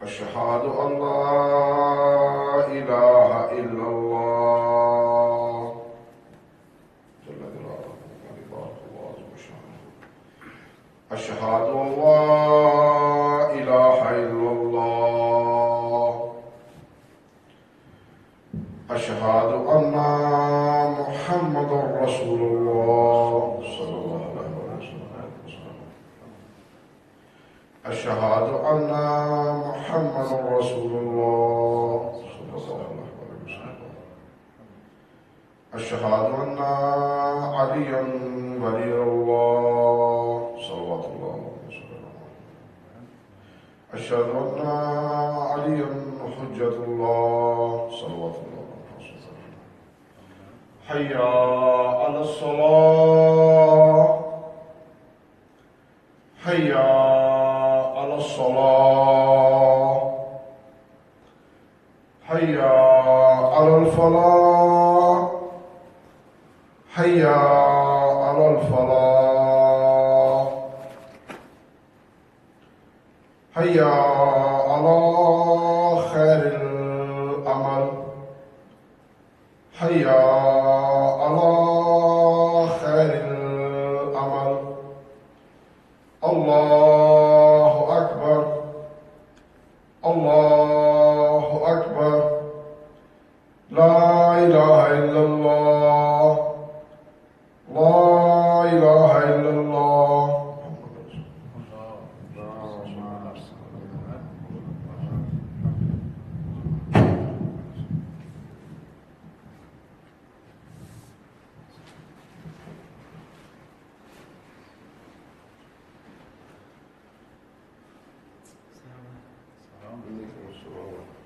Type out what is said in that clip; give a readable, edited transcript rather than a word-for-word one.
أشهد أن لا إله إلا الله جل جلاله وبارك الله سبحانه. أشهد أن لا إله إلا الله. أشهد أن محمدا رسول الله صلى الله عليه وسلم. أشهد أن محمدا رسول الله صلى الله عليه وسلم. أشهد أن عليا ولي الله صلوات الله وسلامه. أشهد أن عليا حجة الله صلوات الله وسلامه. حي على الصلاة. حي على الصلاة. حي على الفلاح. حي على الفلاح. حي على خير الأمل. حي على خير الأمل. الله أكبر. الله أكبر. لا إله إلا الله. لا إله إلا الله. عليكم السلام.